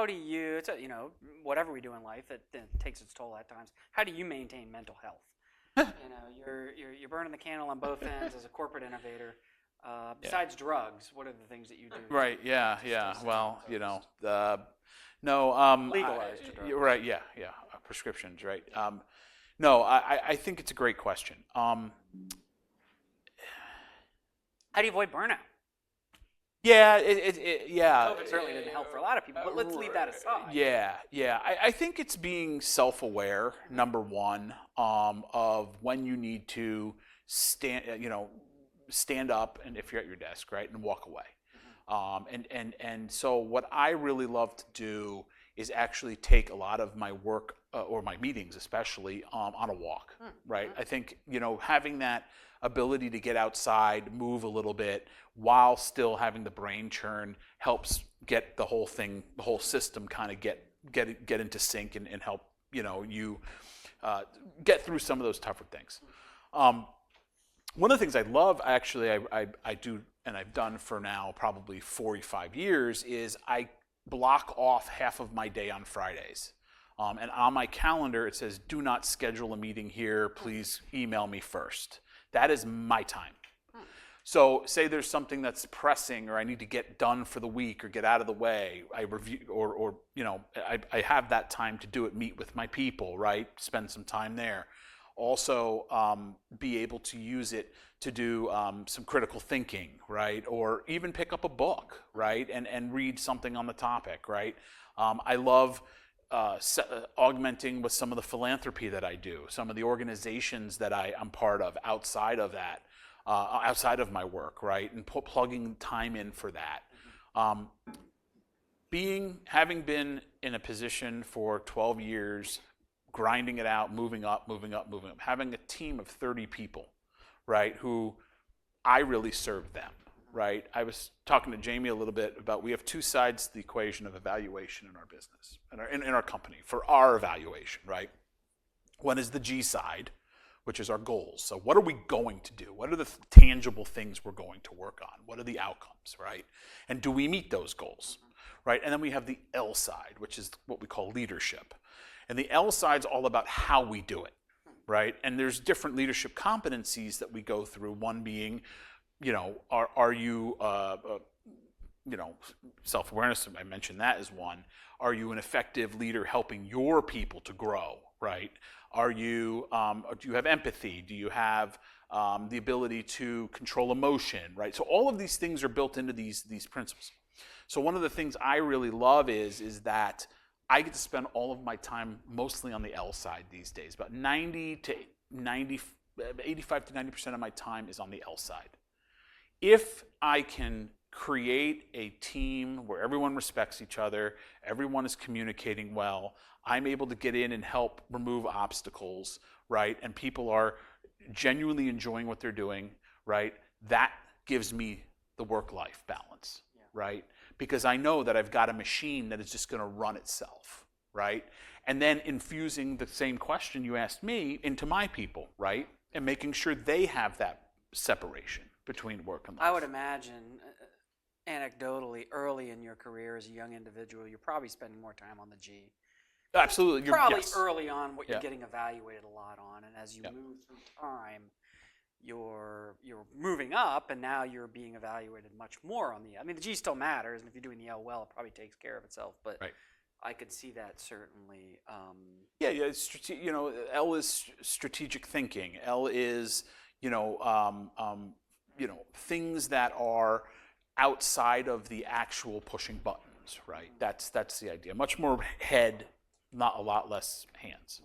how do you, whatever we do in life, it takes its toll at times. How do you maintain mental health? You're burning the candle on both ends as a corporate innovator. Besides drugs, what are the things that you do? Right. Yeah. Well, no. Legalized drugs. You're right. Yeah. Prescriptions. Right. No. I think it's a great question. How do you avoid burnout? Yeah. COVID certainly didn't help for a lot of people, but let's leave that aside. Yeah. I think it's being self-aware, number one, of when you need to stand up, and if you're at your desk, right, and walk away. And so what I really love to do is actually take a lot of my work or my meetings, especially, on a walk, right? I think having that ability to get outside, move a little bit, while still having the brain churn helps get the whole system kind of get into sync and help you get through some of those tougher things. One of the things I love, actually, I do, and I've done for now probably 45 years, is I block off half of my day on Fridays. And on my calendar, it says, do not schedule a meeting here. Please email me first. That is my time. So say there's something that's pressing or I need to get done for the week or get out of the way. I review or I have that time to do it, meet with my people, right? Spend some time there. Also, be able to use it to do some critical thinking, right? Or even pick up a book, right? And read something on the topic, right? I love augmenting with some of the philanthropy that I do, some of the organizations that I'm part of outside of that, outside of my work, right? And plugging time in for that. Having been in a position for 12 years, grinding it out, moving up, having a team of 30 people, right, who I really serve them, right? I was talking to Jamie a little bit about we have two sides to the equation of evaluation in our business, in our company, for our evaluation, right? One is the G side, which is our goals. So what are we going to do? What are the tangible things we're going to work on? What are the outcomes, right? And do we meet those goals, right? And then we have the L side, which is what we call leadership. And the L side's all about how we do it, right? And there's different leadership competencies that we go through. One being, are you, self-awareness, I mentioned that as one. Are you an effective leader helping your people to grow, right? Do you have empathy? Do you have the ability to control emotion, right? So all of these things are built into these principles. So one of the things I really love is that I get to spend all of my time mostly on the L side these days. About 85 to 90% of my time is on the L side. If I can create a team where everyone respects each other, everyone is communicating well, I'm able to get in and help remove obstacles, right? And people are genuinely enjoying what they're doing, right? That gives me the work-life balance, right? Because I know that I've got a machine that is just going to run itself, right? And then infusing the same question you asked me into my people, right? And making sure they have that separation between work and life. I would imagine, anecdotally, early in your career as a young individual, you're probably spending more time on the G. Absolutely. Probably early on what you're getting evaluated a lot on, and as you move through time, you're moving up, and now you're being evaluated much more on the. I mean, the G still matters, and if you're doing the L well, it probably takes care of itself. But I could see that certainly. L is strategic thinking. L is things that are outside of the actual pushing buttons. Right. That's the idea. Much more head, not a lot less hands.